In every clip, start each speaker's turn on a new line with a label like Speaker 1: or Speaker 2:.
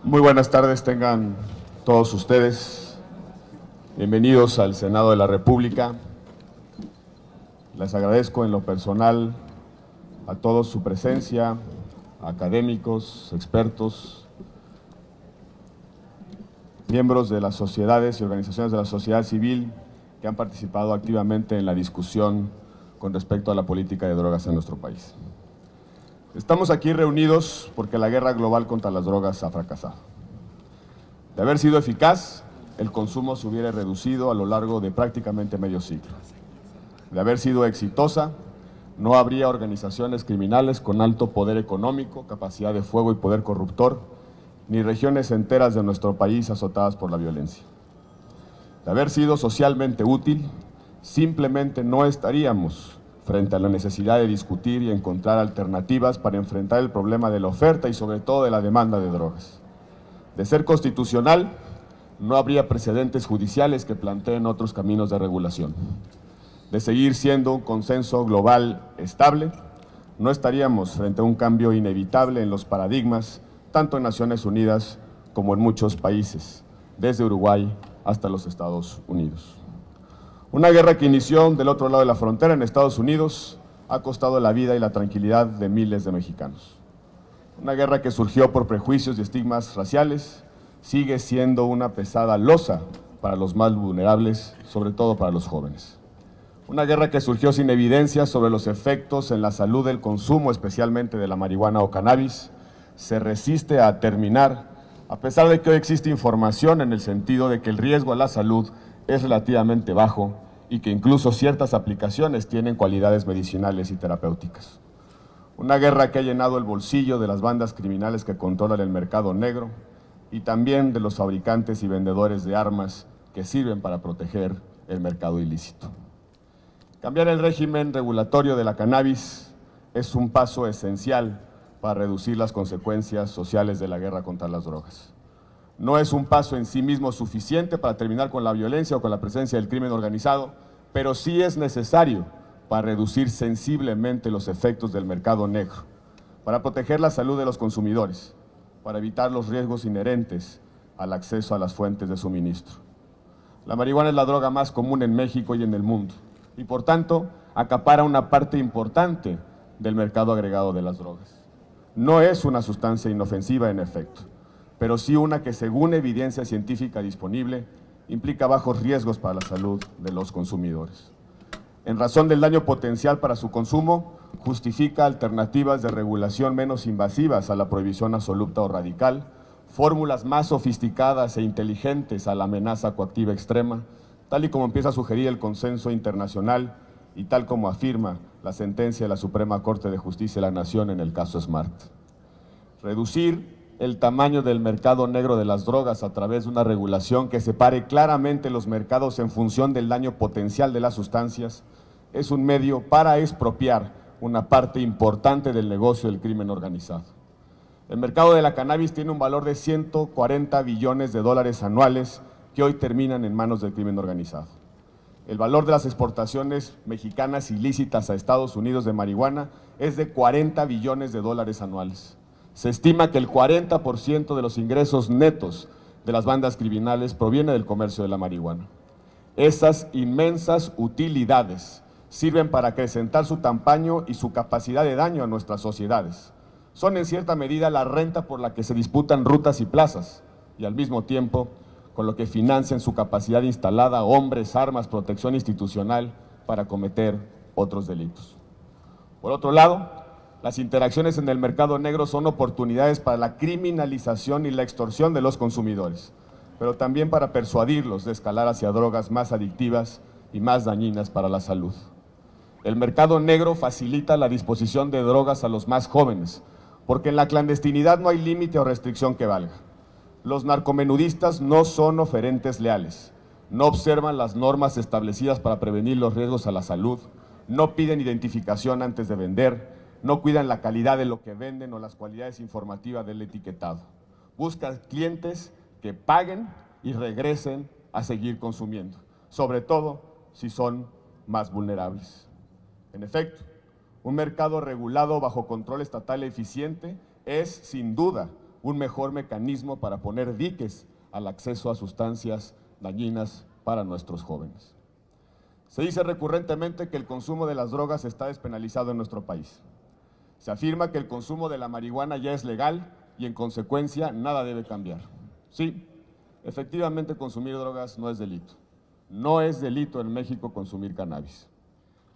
Speaker 1: Muy buenas tardes tengan todos ustedes. Bienvenidos al Senado de la República. Les agradezco en lo personal a todos su presencia, académicos, expertos, miembros de las sociedades y organizaciones de la sociedad civil que han participado activamente en la discusión con respecto a la política de drogas en nuestro país. Estamos aquí reunidos porque la guerra global contra las drogas ha fracasado. De haber sido eficaz, el consumo se hubiera reducido a lo largo de prácticamente medio siglo. De haber sido exitosa, no habría organizaciones criminales con alto poder económico, capacidad de fuego y poder corruptor, ni regiones enteras de nuestro país azotadas por la violencia. De haber sido socialmente útil, simplemente no estaríamos frente a la necesidad de discutir y encontrar alternativas para enfrentar el problema de la oferta y sobre todo de la demanda de drogas. De ser constitucional, no habría precedentes judiciales que planteen otros caminos de regulación. De seguir siendo un consenso global estable, no estaríamos frente a un cambio inevitable en los paradigmas, tanto en Naciones Unidas como en muchos países, desde Uruguay hasta los Estados Unidos. Una guerra que inició del otro lado de la frontera, en Estados Unidos, ha costado la vida y la tranquilidad de miles de mexicanos. Una guerra que surgió por prejuicios y estigmas raciales, sigue siendo una pesada losa para los más vulnerables, sobre todo para los jóvenes. Una guerra que surgió sin evidencias sobre los efectos en la salud del consumo, especialmente de la marihuana o cannabis, se resiste a terminar, a pesar de que hoy existe información en el sentido de que el riesgo a la salud es relativamente bajo y que incluso ciertas aplicaciones tienen cualidades medicinales y terapéuticas. Una guerra que ha llenado el bolsillo de las bandas criminales que controlan el mercado negro y también de los fabricantes y vendedores de armas que sirven para proteger el mercado ilícito. Cambiar el régimen regulatorio de la cannabis es un paso esencial para reducir las consecuencias sociales de la guerra contra las drogas. No es un paso en sí mismo suficiente para terminar con la violencia o con la presencia del crimen organizado, pero sí es necesario para reducir sensiblemente los efectos del mercado negro, para proteger la salud de los consumidores, para evitar los riesgos inherentes al acceso a las fuentes de suministro. La marihuana es la droga más común en México y en el mundo, y por tanto acapara una parte importante del mercado agregado de las drogas. No es una sustancia inofensiva en efecto, pero sí una que, según evidencia científica disponible, implica bajos riesgos para la salud de los consumidores. En razón del daño potencial para su consumo, justifica alternativas de regulación menos invasivas a la prohibición absoluta o radical, fórmulas más sofisticadas e inteligentes a la amenaza coactiva extrema, tal y como empieza a sugerir el consenso internacional y tal como afirma la sentencia de la Suprema Corte de Justicia de la Nación en el caso Smart. Reducir el tamaño del mercado negro de las drogas a través de una regulación que separe claramente los mercados en función del daño potencial de las sustancias es un medio para expropiar una parte importante del negocio del crimen organizado. El mercado de la cannabis tiene un valor de 140 billones de dólares anuales que hoy terminan en manos del crimen organizado. El valor de las exportaciones mexicanas ilícitas a Estados Unidos de marihuana es de 40 billones de dólares anuales. Se estima que el 40% de los ingresos netos de las bandas criminales proviene del comercio de la marihuana. Esas inmensas utilidades sirven para acrecentar su tamaño y su capacidad de daño a nuestras sociedades. Son en cierta medida la renta por la que se disputan rutas y plazas y al mismo tiempo con lo que financian su capacidad instalada, hombres, armas, protección institucional para cometer otros delitos. Por otro lado, las interacciones en el mercado negro son oportunidades para la criminalización y la extorsión de los consumidores, pero también para persuadirlos de escalar hacia drogas más adictivas y más dañinas para la salud. El mercado negro facilita la disposición de drogas a los más jóvenes, porque en la clandestinidad no hay límite o restricción que valga. Los narcomenudistas no son oferentes leales, no observan las normas establecidas para prevenir los riesgos a la salud, no piden identificación antes de vender, no cuidan la calidad de lo que venden o las cualidades informativas del etiquetado. Buscan clientes que paguen y regresen a seguir consumiendo, sobre todo si son más vulnerables. En efecto, un mercado regulado bajo control estatal eficiente es, sin duda, un mejor mecanismo para poner diques al acceso a sustancias dañinas para nuestros jóvenes. Se dice recurrentemente que el consumo de las drogas está despenalizado en nuestro país. Se afirma que el consumo de la marihuana ya es legal y en consecuencia nada debe cambiar. Sí, efectivamente consumir drogas no es delito. No es delito en México consumir cannabis.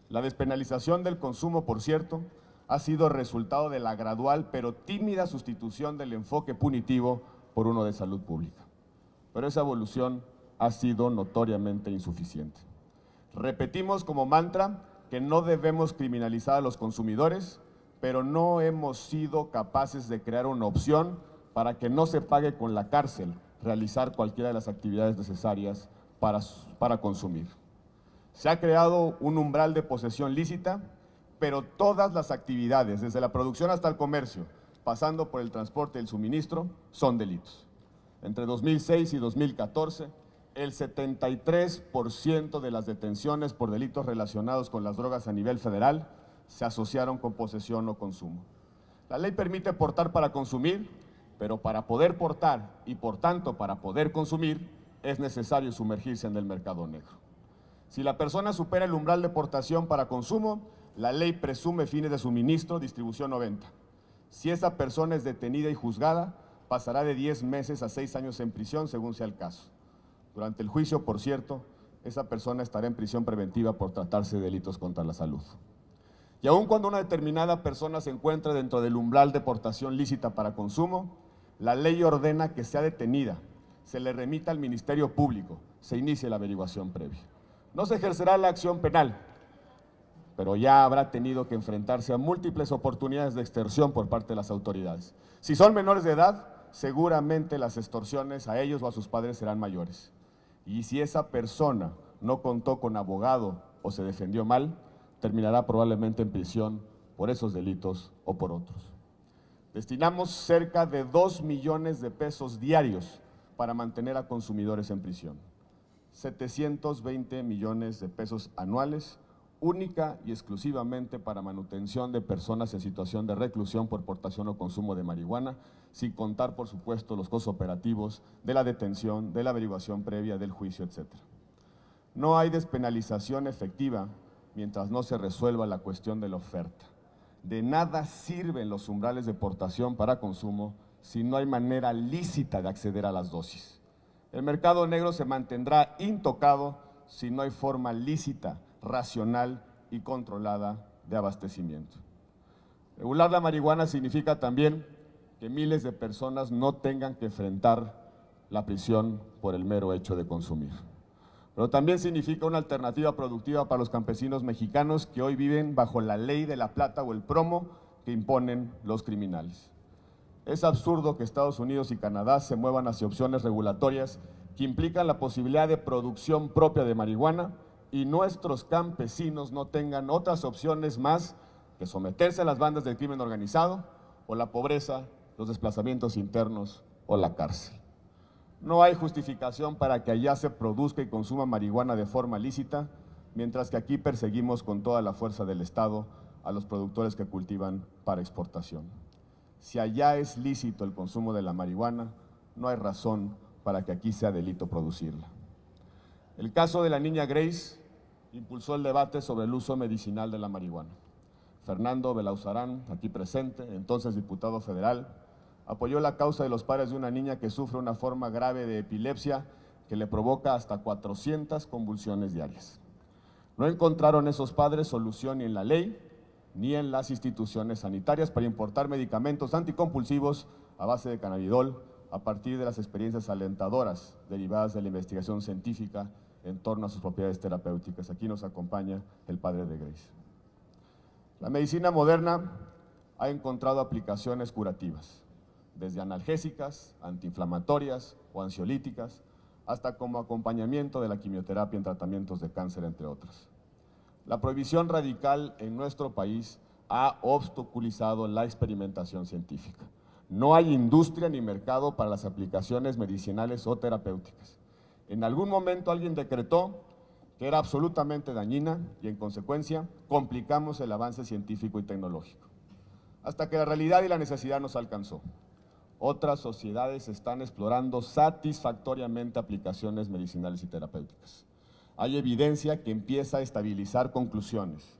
Speaker 1: La despenalización del consumo, por cierto, ha sido resultado de la gradual pero tímida sustitución del enfoque punitivo por uno de salud pública. Pero esa evolución ha sido notoriamente insuficiente. Repetimos como mantra que no debemos criminalizar a los consumidores, pero no hemos sido capaces de crear una opción para que no se pague con la cárcel realizar cualquiera de las actividades necesarias para consumir. Se ha creado un umbral de posesión lícita, pero todas las actividades, desde la producción hasta el comercio, pasando por el transporte y el suministro, son delitos. Entre 2006 y 2014, el 73% de las detenciones por delitos relacionados con las drogas a nivel federal se asociaron con posesión o consumo. La ley permite portar para consumir, pero para poder portar y por tanto para poder consumir es necesario sumergirse en el mercado negro. Si la persona supera el umbral de portación para consumo, la ley presume fines de suministro, distribución o venta. Si esa persona es detenida y juzgada, pasará de 10 meses a 6 años en prisión según sea el caso. Durante el juicio, por cierto, esa persona estará en prisión preventiva por tratarse de delitos contra la salud. Y aun cuando una determinada persona se encuentre dentro del umbral de portación lícita para consumo, la ley ordena que sea detenida, se le remita al Ministerio Público, se inicie la averiguación previa. No se ejercerá la acción penal, pero ya habrá tenido que enfrentarse a múltiples oportunidades de extorsión por parte de las autoridades. Si son menores de edad, seguramente las extorsiones a ellos o a sus padres serán mayores. Y si esa persona no contó con abogado o se defendió mal, terminará probablemente en prisión por esos delitos o por otros. Destinamos cerca de 2 millones de pesos diarios para mantener a consumidores en prisión. 720 millones de pesos anuales, única y exclusivamente para manutención de personas en situación de reclusión por portación o consumo de marihuana, sin contar, por supuesto, los costos operativos de la detención, de la averiguación previa, del juicio, etc. No hay despenalización efectiva mientras no se resuelva la cuestión de la oferta. De nada sirven los umbrales de portación para consumo si no hay manera lícita de acceder a las dosis. El mercado negro se mantendrá intocado si no hay forma lícita, racional y controlada de abastecimiento. Regular la marihuana significa también que miles de personas no tengan que enfrentar la prisión por el mero hecho de consumir. Pero también significa una alternativa productiva para los campesinos mexicanos que hoy viven bajo la ley de la plata o el plomo que imponen los criminales. Es absurdo que Estados Unidos y Canadá se muevan hacia opciones regulatorias que implican la posibilidad de producción propia de marihuana y nuestros campesinos no tengan otras opciones más que someterse a las bandas del crimen organizado o la pobreza, los desplazamientos internos o la cárcel. No hay justificación para que allá se produzca y consuma marihuana de forma lícita, mientras que aquí perseguimos con toda la fuerza del Estado a los productores que cultivan para exportación. Si allá es lícito el consumo de la marihuana, no hay razón para que aquí sea delito producirla. El caso de la niña Grace impulsó el debate sobre el uso medicinal de la marihuana. Fernando Belauzarán, aquí presente, entonces diputado federal, apoyó la causa de los padres de una niña que sufre una forma grave de epilepsia que le provoca hasta 400 convulsiones diarias. No encontraron esos padres solución ni en la ley ni en las instituciones sanitarias para importar medicamentos anticompulsivos a base de cannabidol a partir de las experiencias alentadoras derivadas de la investigación científica en torno a sus propiedades terapéuticas. Aquí nos acompaña el padre de Grace. La medicina moderna ha encontrado aplicaciones curativas, desde analgésicas, antiinflamatorias o ansiolíticas, hasta como acompañamiento de la quimioterapia en tratamientos de cáncer, entre otras. La prohibición radical en nuestro país ha obstaculizado la experimentación científica. No hay industria ni mercado para las aplicaciones medicinales o terapéuticas. En algún momento alguien decretó que era absolutamente dañina y, en consecuencia, complicamos el avance científico y tecnológico. Hasta que la realidad y la necesidad nos alcanzó. otras sociedades están explorando satisfactoriamente aplicaciones medicinales y terapéuticas. Hay evidencia que empieza a estabilizar conclusiones,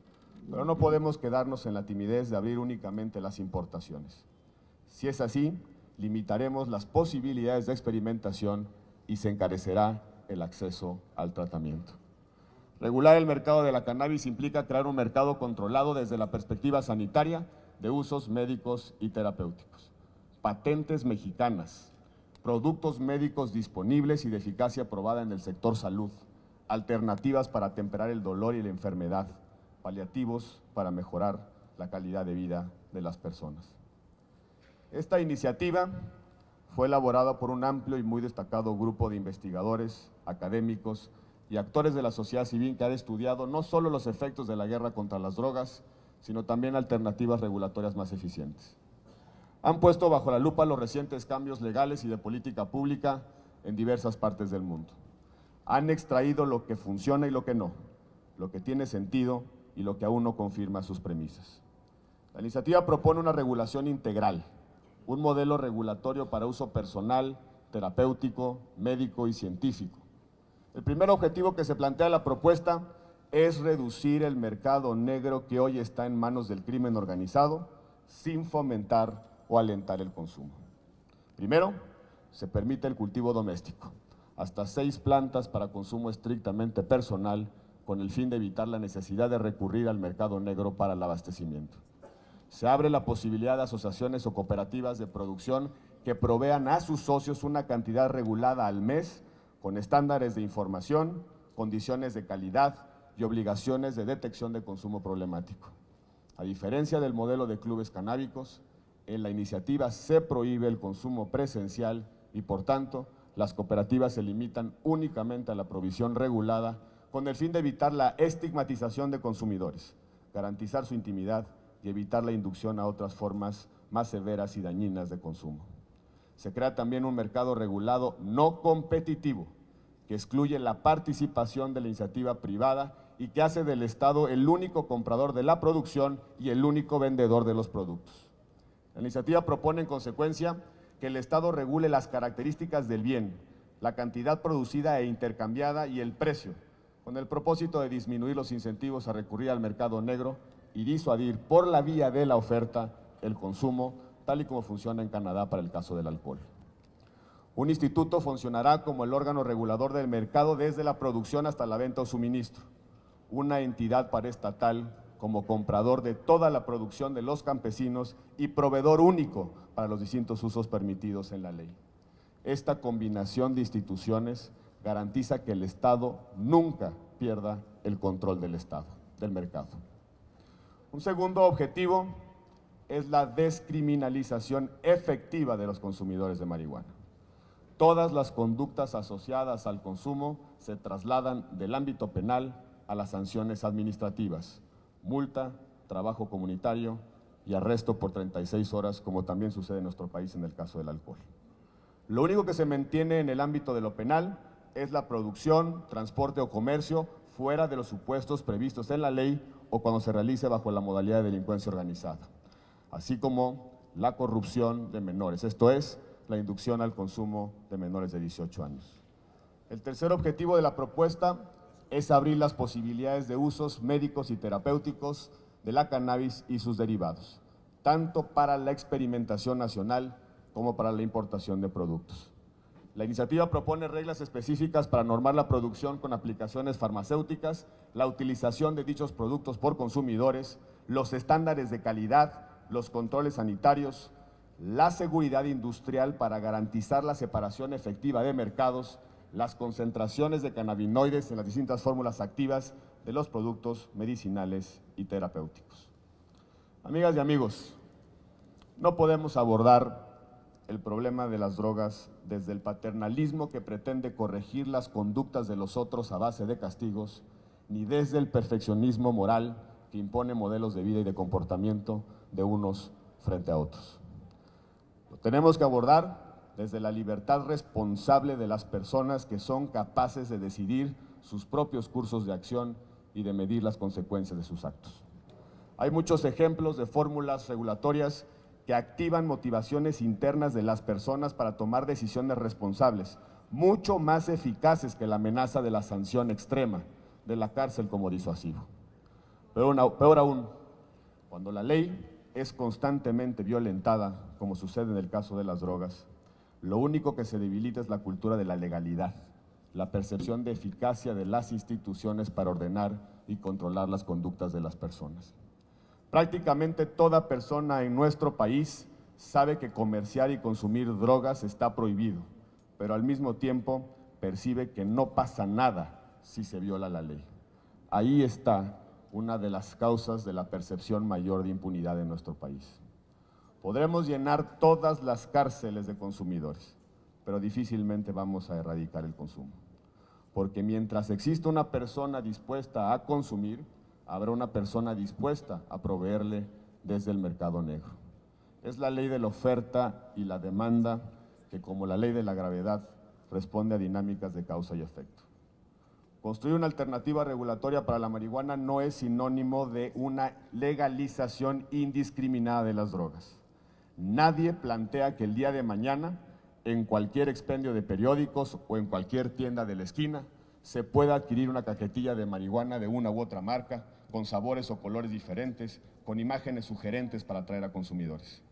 Speaker 1: pero no podemos quedarnos en la timidez de abrir únicamente las importaciones. Si es así, limitaremos las posibilidades de experimentación y se encarecerá el acceso al tratamiento. Regular el mercado de la cannabis implica crear un mercado controlado desde la perspectiva sanitaria de usos médicos y terapéuticos. Patentes mexicanas, productos médicos disponibles y de eficacia probada en el sector salud, alternativas para temperar el dolor y la enfermedad, paliativos para mejorar la calidad de vida de las personas. Esta iniciativa fue elaborada por un amplio y muy destacado grupo de investigadores, académicos y actores de la sociedad civil que han estudiado no solo los efectos de la guerra contra las drogas, sino también alternativas regulatorias más eficientes. Han puesto bajo la lupa los recientes cambios legales y de política pública en diversas partes del mundo. Han extraído lo que funciona y lo que no, lo que tiene sentido y lo que aún no confirma sus premisas. La iniciativa propone una regulación integral, un modelo regulatorio para uso personal, terapéutico, médico y científico. El primer objetivo que se plantea la propuesta es reducir el mercado negro que hoy está en manos del crimen organizado sin fomentar o alentar el consumo. Primero, se permite el cultivo doméstico, hasta 6 plantas para consumo estrictamente personal, con el fin de evitar la necesidad de recurrir al mercado negro para el abastecimiento. Se abre la posibilidad de asociaciones o cooperativas de producción que provean a sus socios una cantidad regulada al mes, con estándares de información, condiciones de calidad y obligaciones de detección de consumo problemático. A diferencia del modelo de clubes canábicos, en la iniciativa se prohíbe el consumo presencial y, por tanto, las cooperativas se limitan únicamente a la provisión regulada con el fin de evitar la estigmatización de consumidores, garantizar su intimidad y evitar la inducción a otras formas más severas y dañinas de consumo. Se crea también un mercado regulado no competitivo, que excluye la participación de la iniciativa privada y que hace del Estado el único comprador de la producción y el único vendedor de los productos. La iniciativa propone en consecuencia que el Estado regule las características del bien, la cantidad producida e intercambiada y el precio, con el propósito de disminuir los incentivos a recurrir al mercado negro y disuadir por la vía de la oferta el consumo, tal y como funciona en Canadá para el caso del alcohol. Un instituto funcionará como el órgano regulador del mercado desde la producción hasta la venta o suministro. Una entidad paraestatal como comprador de toda la producción de los campesinos y proveedor único para los distintos usos permitidos en la ley. Esta combinación de instituciones garantiza que el Estado nunca pierda el control del mercado. Un segundo objetivo es la descriminalización efectiva de los consumidores de marihuana. Todas las conductas asociadas al consumo se trasladan del ámbito penal a las sanciones administrativas, multa, trabajo comunitario y arresto por 36 horas, como también sucede en nuestro país en el caso del alcohol. Lo único que se mantiene en el ámbito de lo penal es la producción, transporte o comercio fuera de los supuestos previstos en la ley o cuando se realice bajo la modalidad de delincuencia organizada, así como la corrupción de menores, esto es, la inducción al consumo de menores de 18 años. El tercer objetivo de la propuesta es abrir las posibilidades de usos médicos y terapéuticos de la cannabis y sus derivados, tanto para la experimentación nacional como para la importación de productos. La iniciativa propone reglas específicas para normar la producción con aplicaciones farmacéuticas, la utilización de dichos productos por consumidores, los estándares de calidad, los controles sanitarios, la seguridad industrial para garantizar la separación efectiva de mercados, las concentraciones de cannabinoides en las distintas fórmulas activas de los productos medicinales y terapéuticos. Amigas y amigos, no podemos abordar el problema de las drogas desde el paternalismo que pretende corregir las conductas de los otros a base de castigos, ni desde el perfeccionismo moral que impone modelos de vida y de comportamiento de unos frente a otros. Lo tenemos que abordar desde la libertad responsable de las personas que son capaces de decidir sus propios cursos de acción y de medir las consecuencias de sus actos. Hay muchos ejemplos de fórmulas regulatorias que activan motivaciones internas de las personas para tomar decisiones responsables, mucho más eficaces que la amenaza de la sanción extrema, de la cárcel como disuasivo. Peor aún, cuando la ley es constantemente violentada, como sucede en el caso de las drogas, lo único que se debilita es la cultura de la legalidad, la percepción de eficacia de las instituciones para ordenar y controlar las conductas de las personas. Prácticamente toda persona en nuestro país sabe que comerciar y consumir drogas está prohibido, pero al mismo tiempo percibe que no pasa nada si se viola la ley. Ahí está una de las causas de la percepción mayor de impunidad en nuestro país. Podremos llenar todas las cárceles de consumidores, pero difícilmente vamos a erradicar el consumo. Porque mientras exista una persona dispuesta a consumir, habrá una persona dispuesta a proveerle desde el mercado negro. Es la ley de la oferta y la demanda que, como la ley de la gravedad, responde a dinámicas de causa y efecto. Construir una alternativa regulatoria para la marihuana no es sinónimo de una legalización indiscriminada de las drogas. Nadie plantea que el día de mañana, en cualquier expendio de periódicos o en cualquier tienda de la esquina, se pueda adquirir una cajetilla de marihuana de una u otra marca, con sabores o colores diferentes, con imágenes sugerentes para atraer a consumidores.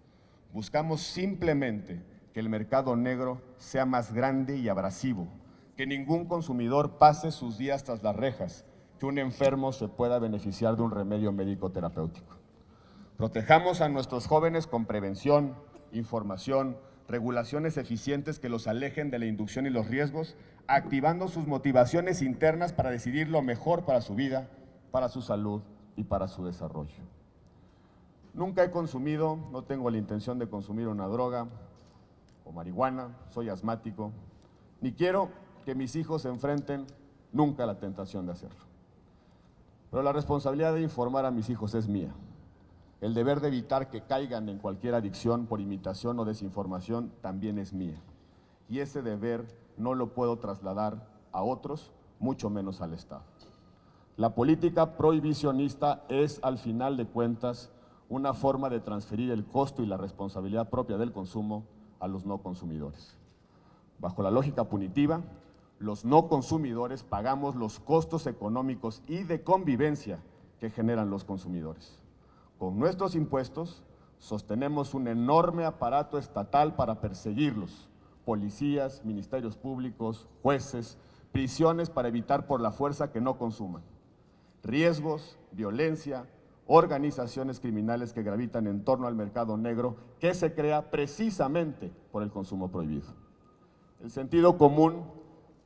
Speaker 1: Buscamos simplemente que el mercado negro sea más grande y abrasivo, que ningún consumidor pase sus días tras las rejas, que un enfermo se pueda beneficiar de un remedio médico terapéutico. Protejamos a nuestros jóvenes con prevención, información, regulaciones eficientes que los alejen de la inducción y los riesgos, activando sus motivaciones internas para decidir lo mejor para su vida, para su salud y para su desarrollo. Nunca he consumido, no tengo la intención de consumir una droga o marihuana, soy asmático, ni quiero que mis hijos se enfrenten nunca a la tentación de hacerlo. Pero la responsabilidad de informar a mis hijos es mía. El deber de evitar que caigan en cualquier adicción por imitación o desinformación también es mía. Y ese deber no lo puedo trasladar a otros, mucho menos al Estado. La política prohibicionista es, al final de cuentas, una forma de transferir el costo y la responsabilidad propia del consumo a los no consumidores. Bajo la lógica punitiva, los no consumidores pagamos los costos económicos y de convivencia que generan los consumidores. Con nuestros impuestos sostenemos un enorme aparato estatal para perseguirlos, policías, ministerios públicos, jueces, prisiones para evitar por la fuerza que no consuman. Riesgos, violencia, organizaciones criminales que gravitan en torno al mercado negro que se crea precisamente por el consumo prohibido. El sentido común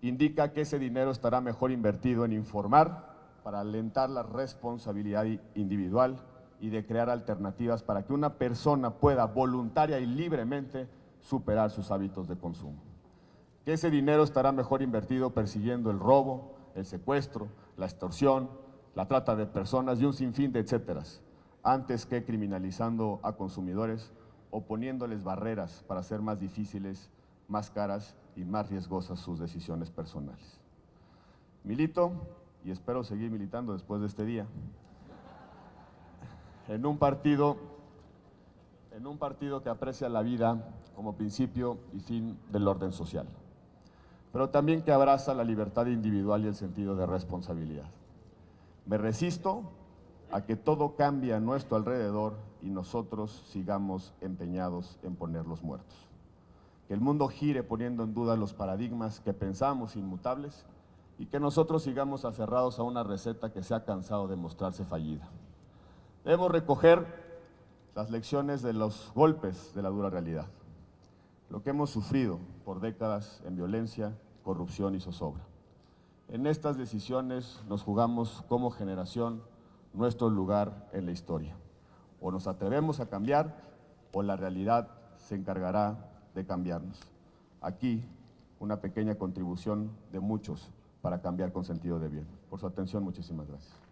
Speaker 1: indica que ese dinero estará mejor invertido en informar para alentar la responsabilidad individual y de crear alternativas para que una persona pueda voluntaria y libremente superar sus hábitos de consumo. Que ese dinero estará mejor invertido persiguiendo el robo, el secuestro, la extorsión, la trata de personas y un sinfín de etcéteras, antes que criminalizando a consumidores o poniéndoles barreras para hacer más difíciles, más caras y más riesgosas sus decisiones personales. Milito, y espero seguir militando después de este día, en un partido que aprecia la vida como principio y fin del orden social, pero también que abraza la libertad individual y el sentido de responsabilidad. Me resisto a que todo cambie a nuestro alrededor y nosotros sigamos empeñados en ponerlos muertos. Que el mundo gire poniendo en duda los paradigmas que pensamos inmutables y que nosotros sigamos aferrados a una receta que se ha cansado de mostrarse fallida. Debemos recoger las lecciones de los golpes de la dura realidad, lo que hemos sufrido por décadas en violencia, corrupción y zozobra. En estas decisiones nos jugamos como generación nuestro lugar en la historia. O nos atrevemos a cambiar o la realidad se encargará de cambiarnos. Aquí una pequeña contribución de muchos para cambiar con sentido de bien. Por su atención, muchísimas gracias.